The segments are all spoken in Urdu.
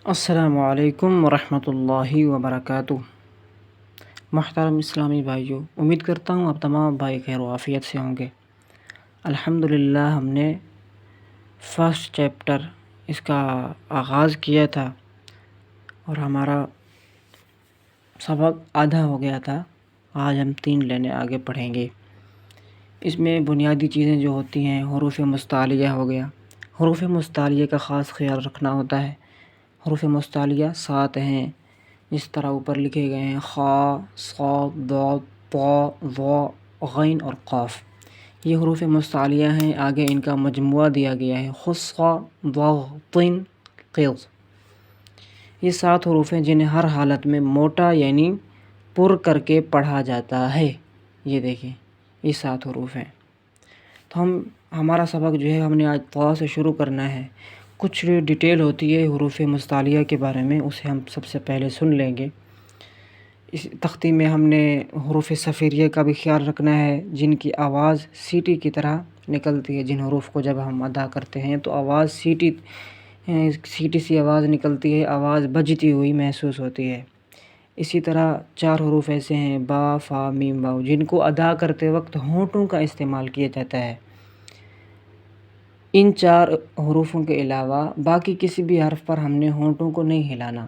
السلام علیکم ورحمۃ اللہ وبرکاتہ۔ محترم اسلامی بھائیوں، امید کرتا ہوں آپ تمام بھائی خیر و عافیت سے ہوں گے۔ الحمدللہ ہم نے فرسٹ چیپٹر اس کا آغاز کیا تھا اور ہمارا سبق آدھا ہو گیا تھا۔ آج ہم 3 لینے آگے پڑھیں گے۔ اس میں بنیادی چیزیں جو ہوتی ہیں، حروف مستعلیہ ہو گیا۔ حروف مستعلیہ کا خاص خیال رکھنا ہوتا ہے۔ حروف مستعلیہ 7 ہیں، جس طرح اوپر لکھے گئے ہیں: خ، صاد، ضاد، طا، ظا، غین اور قاف۔ یہ حروف مستعلیہ ہیں۔ آگے ان کا مجموعہ دیا گیا ہے: خص، ضغ، طن، قض۔ یہ 7 حروف ہیں جنہیں ہر حالت میں موٹا یعنی پر کر کے پڑھا جاتا ہے۔ یہ دیکھیں، یہ 7 حروف ہیں۔ تو ہمارا سبق جو ہے، ہم نے آج طا سے شروع کرنا ہے۔ کچھ ڈیٹیل ہوتی ہے حروف مستعلیہ کے بارے میں، اسے ہم سب سے پہلے سن لیں گے۔ اس تختی میں ہم نے حروف صفیریہ کا بھی خیال رکھنا ہے، جن کی آواز سیٹی کی طرح نکلتی ہے۔ جن حروف کو جب ہم ادا کرتے ہیں تو آواز سیٹی سی آواز نکلتی ہے، آواز بجتی ہوئی محسوس ہوتی ہے۔ اسی طرح 4 حروف ایسے ہیں: با، فا، میم، واو، جن کو ادا کرتے وقت ہونٹوں کا استعمال کیا جاتا ہے۔ ان 4 حروفوں کے علاوہ باقی کسی بھی حرف پر ہم نے ہونٹوں کو نہیں ہلانا۔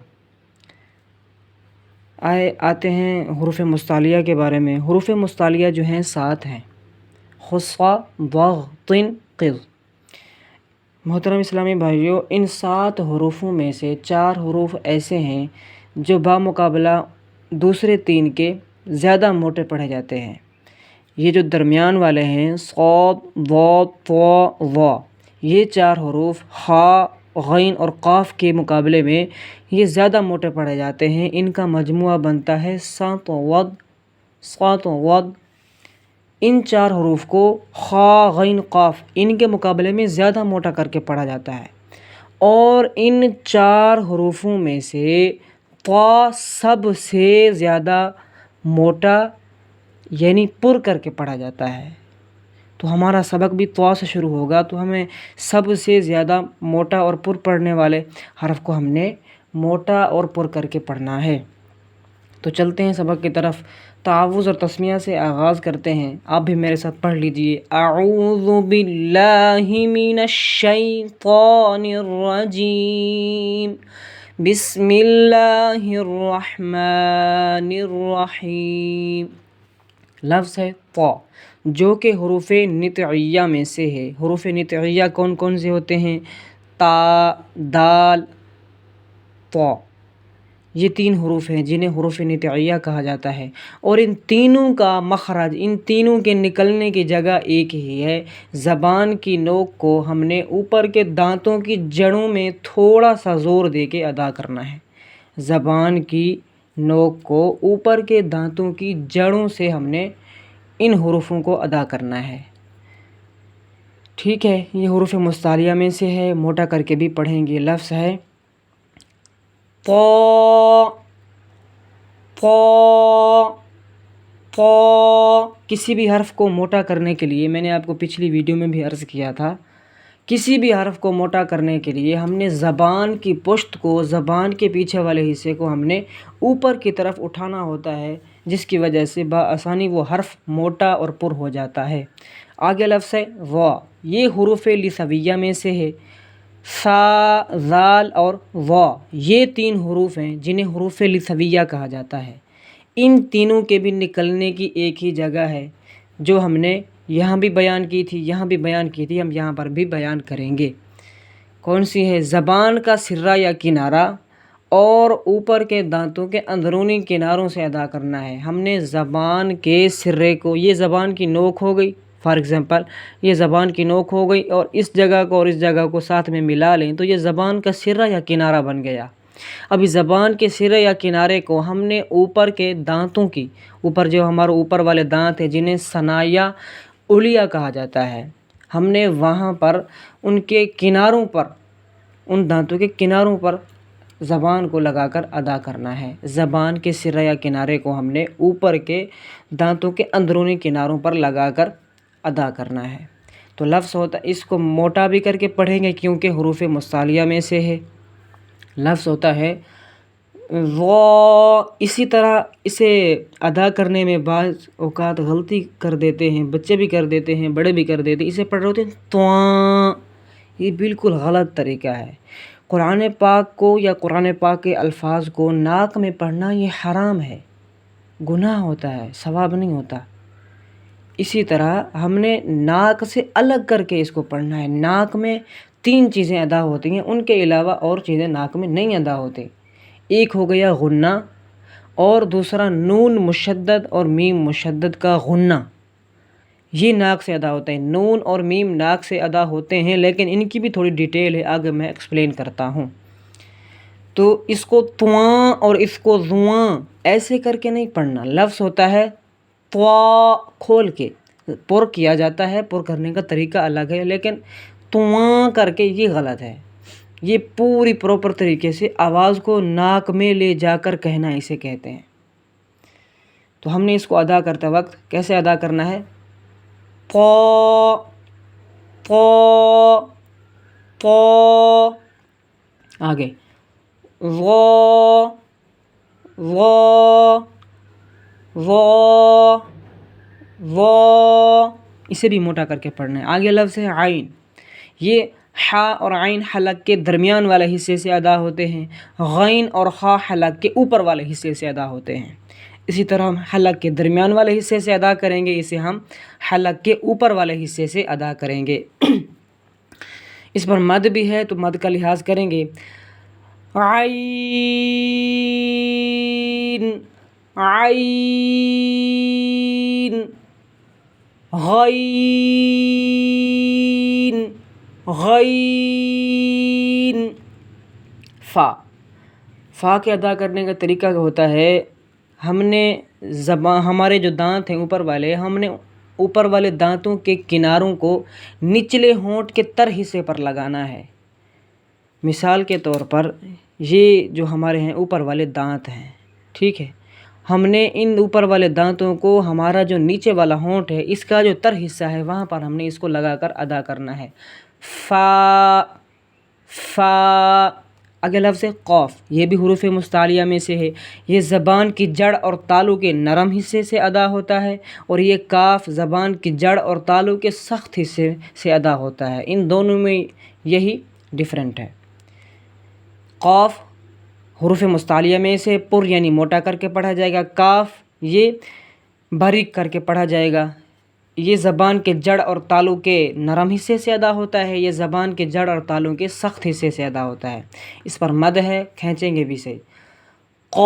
آتے ہیں حروف مستعلیہ کے بارے میں۔ حروف مستعلیہ جو ہیں 7 ہیں: خص، ضغ، طن، قض۔ محترم اسلامی بھائیوں، ان 7 حروفوں میں سے 4 حروف ایسے ہیں جو بامقابلہ دوسرے 3 کے زیادہ موٹے پڑھے جاتے ہیں۔ یہ جو درمیان والے ہیں: صاد، ضاد، طا، ظا، یہ 4 حروف خ، غین اور قاف کے مقابلے میں یہ زیادہ موٹے پڑھے جاتے ہیں۔ ان کا مجموعہ بنتا ہے ص و ض۔ ان 4 حروف کو خ، غین، قاف ان کے مقابلے میں زیادہ موٹا کر کے پڑھا جاتا ہے، اور ان 4 حروفوں میں سے طا سب سے زیادہ موٹا یعنی پر کر کے پڑھا جاتا ہے۔ تو ہمارا سبق بھی طا سے شروع ہوگا، تو ہمیں سب سے زیادہ موٹا اور پر پڑھنے والے حرف کو ہم نے موٹا اور پر کر کے پڑھنا ہے۔ تو چلتے ہیں سبق کی طرف۔ تعوذ اور تسمیہ سے آغاز کرتے ہیں۔ آپ بھی میرے ساتھ پڑھ لیجئے: اعوذ باللہ من الشیطان الرجیم، بسم اللہ الرحمن الرحیم۔ لفظ ہے طا، جو کہ حروف نطعیہ میں سے ہے۔ حروف نطعیہ کون کون سے ہوتے ہیں؟ تا، دال، طا۔ یہ 3 حروف ہیں جنہیں حروف نطعیہ کہا جاتا ہے، اور ان تینوں کا مخرج، ان تینوں کے نکلنے کی جگہ ایک ہی ہے۔ زبان کی نوک کو ہم نے اوپر کے دانتوں کی جڑوں میں تھوڑا سا زور دے کے ادا کرنا ہے۔ زبان کی نوک کو اوپر کے دانتوں کی جڑوں سے ہم نے ان حروفوں کو ادا کرنا ہے۔ ٹھیک ہے، یہ حروف مستعلیہ میں سے ہے، موٹا کر کے بھی پڑھیں گے۔ لفظ ہے طا، طا، طا۔ کسی بھی حرف کو موٹا کرنے کے لیے، میں نے آپ کو پچھلی ویڈیو میں بھی عرض کیا تھا، کسی بھی حرف کو موٹا کرنے کے لیے ہم نے زبان کی پشت کو، زبان کے پیچھے والے حصے کو ہم نے اوپر کی طرف اٹھانا ہوتا ہے، جس کی وجہ سے بآسانی وہ حرف موٹا اور پر ہو جاتا ہے۔ آگے لفظ ہے ظا، یہ حروف لثویہ میں سے ہے۔ سا، ذال اور ظا، یہ 3 حروف ہیں جنہیں حروف لثویہ کہا جاتا ہے۔ ان تینوں کے بھی نکلنے کی ایک ہی جگہ ہے، جو ہم نے یہاں بھی بیان کی تھی، یہاں بھی بیان کی تھی، ہم یہاں پر بھی بیان کریں گے۔ کون سی ہے؟ زبان کا سرہ یا کنارہ اور اوپر کے دانتوں کے اندرونی کناروں سے ادا کرنا ہے۔ ہم نے زبان کے سرے کو، یہ زبان کی نوک ہو گئی، فار ایگزامپل یہ زبان کی نوک ہو گئی، اور اس جگہ کو اور اس جگہ کو ساتھ میں ملا لیں تو یہ زبان کا سرہ یا کنارہ بن گیا۔ ابھی زبان کے سرے یا کنارے کو ہم نے اوپر کے دانتوں کی، اوپر جو ہمارے اوپر والے دانت ہیں جنہیں ثنایا علیہ کہا جاتا ہے، ہم نے وہاں پر ان کے کناروں پر، ان دانتوں کے کناروں پر زبان کو لگا کر ادا کرنا ہے۔ زبان کے سرے یا کنارے کو ہم نے اوپر کے دانتوں کے اندرونی کناروں پر لگا کر ادا کرنا ہے۔ تو لفظ ہوتا ہے، اس کو موٹا بھی کر کے پڑھیں گے کیونکہ حروف مستعلیہ میں سے ہے۔ لفظ ہوتا ہے وا. اسی طرح اسے ادا کرنے میں بعض اوقات غلطی کر دیتے ہیں، بچے بھی کر دیتے ہیں، بڑے بھی کر دیتے ہیں. اسے پڑھ رہے ہوتے ہیں تواں. یہ بالکل غلط طریقہ ہے. قرآن پاک کو یا قرآن پاک کے الفاظ کو ناک میں پڑھنا یہ حرام ہے، گناہ ہوتا ہے، ثواب نہیں ہوتا. اسی طرح ہم نے ناک سے الگ کر کے اس کو پڑھنا ہے. ناک میں 3 چیزیں ادا ہوتی ہیں، ان کے علاوہ اور چیزیں ناک میں نہیں ادا ہوتی. ایک ہو گیا غنہ، اور دوسرا نون مشدد اور میم مشدد کا غنہ. یہ ناک سے ادا ہوتا ہے. نون اور میم ناک سے ادا ہوتے ہیں، لیکن ان کی بھی تھوڑی ڈیٹیل ہے، آگے میں ایکسپلین کرتا ہوں. تو اس کو تواں اور اس کو زواں ایسے کر کے نہیں پڑھنا. لفظ ہوتا ہے توا کھول کے پر کیا جاتا ہے، پر کرنے کا طریقہ الگ ہے، لیکن تواں کر کے یہ غلط ہے. یہ پوری پراپر طریقے سے آواز کو ناک میں لے جا کر کہنا اسے کہتے ہیں. تو ہم نے اس کو ادا کرتے وقت کیسے ادا کرنا ہے؟ پا پا پا. آگے وا وا وا وا. اسے بھی موٹا کر کے پڑھنا ہے. آگے لفظ ہے عین. یہ ح اور عین حلق کے درمیان والے حصے سے ادا ہوتے ہیں. غین اور خا حلق کے اوپر والے حصے سے ادا ہوتے ہیں. اسی طرح ہم حلق کے درمیان والے حصے سے ادا کریں گے، اسے ہم حلق کے اوپر والے حصے سے ادا کریں گے. اس پر مد بھی ہے تو مد کا لحاظ کریں گے. عین عین غین غین. فا. فا کے ادا کرنے کا طریقہ ہوتا ہے، ہم نے ہمارے جو دانت ہیں اوپر والے، ہم نے اوپر والے دانتوں کے کناروں کو نچلے ہونٹ کے تر حصے پر لگانا ہے. مثال کے طور پر یہ جو ہمارے ہیں اوپر والے دانت ہیں، ٹھیک ہے، ہم نے ان اوپر والے دانتوں کو ہمارا جو نیچے والا ہونٹ ہے اس کا جو تر حصہ ہے وہاں پر ہم نے اس کو لگا کر ادا کرنا ہے. فا فا. اگلا لفظ ہے قاف. یہ بھی حروف مستعلیہ میں سے ہے. یہ زبان کی جڑ اور تالو کے نرم حصے سے ادا ہوتا ہے، اور یہ کاف زبان کی جڑ اور تالو کے سخت حصے سے ادا ہوتا ہے. ان دونوں میں یہی ڈیفرنٹ ہے. قاف حروف مستعلیہ میں سے پر یعنی موٹا کر کے پڑھا جائے گا. کاف یہ باریک کر کے پڑھا جائے گا. یہ زبان کے جڑ اور تالو کے نرم حصے سے ادا ہوتا ہے، یہ زبان کے جڑ اور تالو کے سخت حصے سے ادا ہوتا ہے. اس پر مد ہے، کھینچیں گے بھی سے. قاف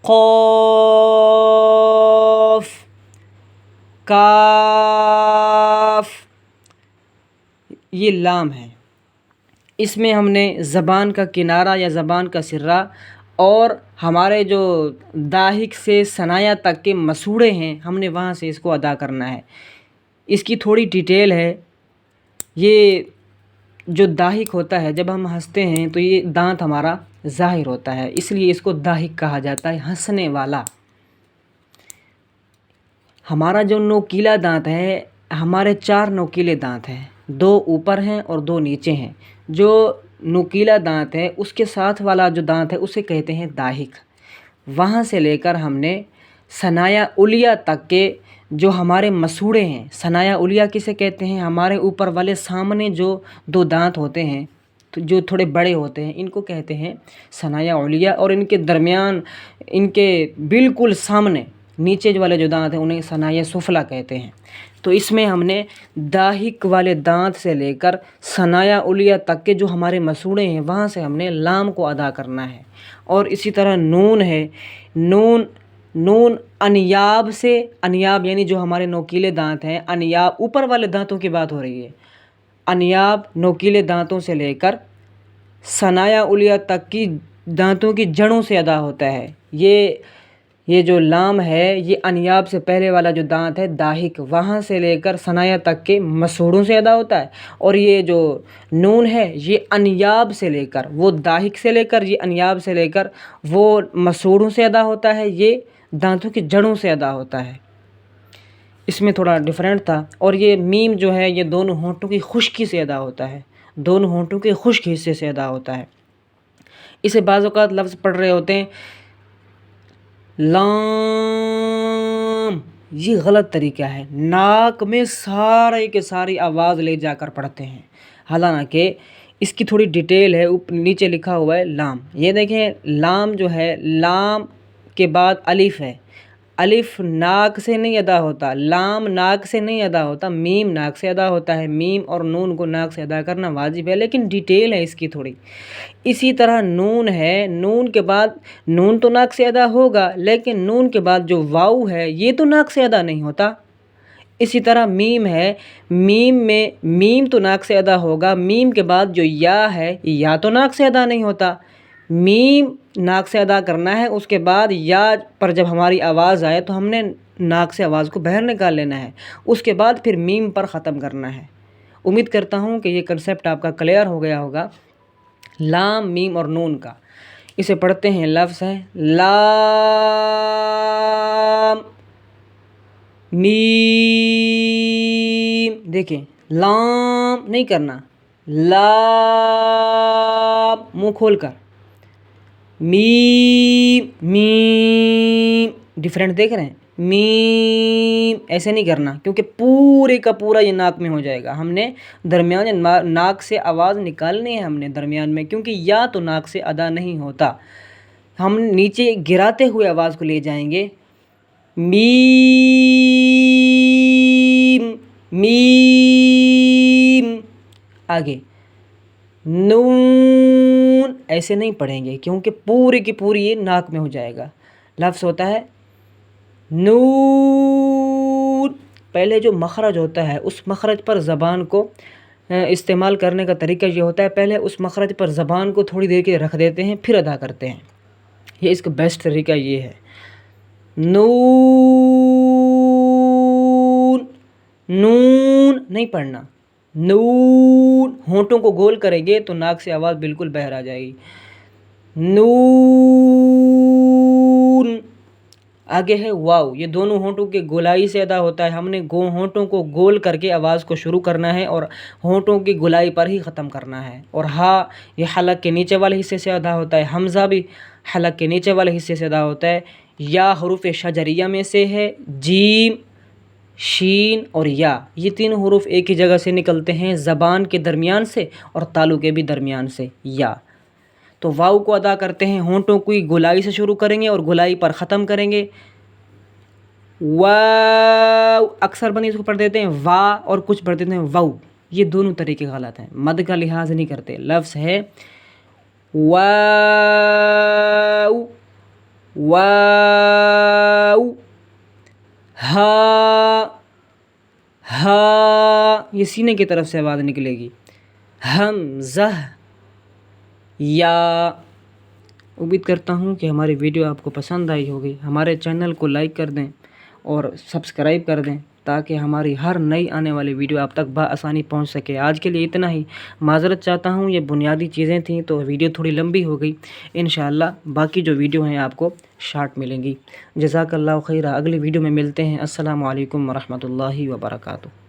قاف. کاف. یہ لام ہے. اس میں ہم نے زبان کا کنارہ یا زبان کا سرہ اور ہمارے جو داہک سے ثنایا تک کے مسوڑے ہیں، ہم نے وہاں سے اس کو ادا کرنا ہے. اس کی تھوڑی ڈیٹیل ہے. یہ جو داہک ہوتا ہے، جب ہم ہنستے ہیں تو یہ دانت ہمارا ظاہر ہوتا ہے، اس لیے اس کو داہک کہا جاتا ہے، ہنسنے والا. ہمارا جو نوکیلا دانت ہے، ہمارے 4 نوکیلے دانت ہیں، 2 اوپر ہیں اور 2 نیچے ہیں. جو نوکیلا دانت ہے اس کے ساتھ والا جو دانت ہے اسے کہتے ہیں داہک. وہاں سے لے کر ہم نے ثنایا علیہ تک کے جو ہمارے مسوڑے ہیں، ثنایا علیہ کسے کہتے ہیں؟ ہمارے اوپر والے سامنے جو 2 دانت ہوتے ہیں جو تھوڑے بڑے ہوتے ہیں، ان کو کہتے ہیں ثنایا علیہ. اور ان کے درمیان، ان کے بالکل سامنے نیچے والے جو دانت ہیں انہیں ثنایا سفلی کہتے ہیں. تو اس میں ہم نے داہک والے دانت سے لے کر ثنایا علیہ تک کے جو ہمارے مسوڑے ہیں وہاں سے ہم نے لام کو ادا کرنا ہے. اور اسی طرح نون ہے. نون انیاب سے، انیاب یعنی جو ہمارے نوکیلے دانت ہیں، انیاب اوپر والے دانتوں کی بات ہو رہی ہے. انیاب نوکیلے دانتوں سے لے کر ثنایا علیہ تک کی دانتوں کی جڑوں سے ادا ہوتا ہے. یہ جو لام ہے یہ انیاب سے پہلے والا جو دانت ہے داہک، وہاں سے لے کر ثنایا تک کے مسوڑوں سے ادا ہوتا ہے. اور یہ جو نون ہے یہ انیاب سے لے کر، وہ داہک سے لے کر، یہ انیاب سے لے کر وہ مسوڑوں سے ادا ہوتا ہے، یہ دانتوں کی جڑوں سے ادا ہوتا ہے. اس میں تھوڑا ڈیفرنٹ تھا. اور یہ میم جو ہے یہ دونوں ہونٹوں کی خشکی سے ادا ہوتا ہے، دونوں ہونٹوں کے خشک حصے سے ادا ہوتا ہے۔ اسے بعض اوقات لفظ پڑھ رہے ہوتے ہیں لام، یہ غلط طریقہ ہے، ناک میں سارے کے ساری آواز لے جا کر پڑھتے ہیں، حالانکہ اس کی تھوڑی ڈیٹیل ہے، نیچے لکھا ہوا ہے لام۔ یہ دیکھیں لام جو ہے، لام کے بعد الف ہے، الف ناک سے نہیں ادا ہوتا، لام ناک سے نہیں ادا ہوتا، میم ناک سے ادا ہوتا ہے۔ میم اور نون کو ناک سے ادا کرنا واجب ہے، لیکن ڈیٹیل ہے اس کی تھوڑی۔ اسی طرح نون ہے، نون کے بعد نون تو ناک سے ادا ہوگا، لیکن نون کے بعد جو واو ہے یہ تو ناک سے ادا نہیں ہوتا۔ اسی طرح میم ہے، میم میں میم تو ناک سے ادا ہوگا، میم کے بعد جو یا ہے یا تو ناک سے ادا نہیں ہوتا۔ میم ناک سے ادا کرنا ہے، اس کے بعد یا پر جب ہماری آواز آئے تو ہم نے ناک سے آواز کو باہر نکال لینا ہے، اس کے بعد پھر میم پر ختم کرنا ہے۔ امید کرتا ہوں کہ یہ کنسیپٹ آپ کا کلیئر ہو گیا ہوگا لام، میم اور نون کا۔ اسے پڑھتے ہیں، لفظ ہے لام میم، دیکھیں لام نہیں کرنا، لام منہ کھول کر، میم میم، ڈیفرنٹ دیکھ رہے ہیں، میم ایسے نہیں کرنا کیونکہ پورے کا پورا یہ ناک میں ہو جائے گا۔ ہم نے درمیان ناک سے آواز نکالنی ہے، ہم نے درمیان میں، کیونکہ یا تو ناک سے ادا نہیں ہوتا، ہم نیچے گراتے ہوئے آواز کو لے جائیں گے، میم میم، آگے نون ایسے نہیں پڑھیں گے کیونکہ پوری کی پوری یہ ناک میں ہو جائے گا۔ لفظ ہوتا ہے نون، پہلے جو مخرج ہوتا ہے اس مخرج پر زبان کو استعمال کرنے کا طریقہ یہ ہوتا ہے، پہلے اس مخرج پر زبان کو تھوڑی دیر کے رکھ دیتے ہیں پھر ادا کرتے ہیں، یہ اس کا بیسٹ طریقہ یہ ہے۔ نون، نون نہیں پڑھنا، نون ہونٹوں کو گول کریں گے تو ناک سے آواز بالکل باہر آ جائے گی، نون۔ آگے ہے واو، یہ دونوں ہونٹوں کے گولائی سے ادا ہوتا ہے، ہم نے ہونٹوں کو گول کر کے آواز کو شروع کرنا ہے اور ہونٹوں کی گولائی پر ہی ختم کرنا ہے۔ اور ہا، یہ حلق کے نیچے والے حصے سے ادا ہوتا ہے، حمزہ بھی حلق کے نیچے والے حصے سے ادا ہوتا ہے۔ یا حروف شجریہ میں سے ہے، جیم، شین اور یا، یہ تینوں حروف ایک ہی جگہ سے نکلتے ہیں، زبان کے درمیان سے اور تالو کے بھی درمیان سے، یا۔ تو واو کو ادا کرتے ہیں، ہونٹوں کی گولائی سے شروع کریں گے اور گولائی پر ختم کریں گے، واو، اکثر بندے اس کو پڑھ دیتے ہیں وا اور کچھ پڑھ دیتے ہیں واو، یہ دونوں طریقے غلط ہیں، مد کا لحاظ نہیں کرتے۔ لفظ ہے واو واو، ہا ہا، یہ سینے کی طرف سے آواز نکلے گی، حمزہ، یا۔ امید کرتا ہوں کہ ہماری ویڈیو آپ کو پسند آئی ہوگی، ہمارے چینل کو لائک کر دیں اور سبسکرائب کر دیں تاکہ ہماری ہر نئی آنے والی ویڈیو آپ تک بآسانی پہنچ سکے۔ آج کے لیے اتنا ہی، معذرت چاہتا ہوں، یہ بنیادی چیزیں تھیں تو ویڈیو تھوڑی لمبی ہو گئی، انشاءاللہ باقی جو ویڈیو ہیں آپ کو شارٹ ملیں گی۔ جزاک اللہ خیرہ، اگلی ویڈیو میں ملتے ہیں۔ السلام علیکم ورحمۃ اللہ وبرکاتہ۔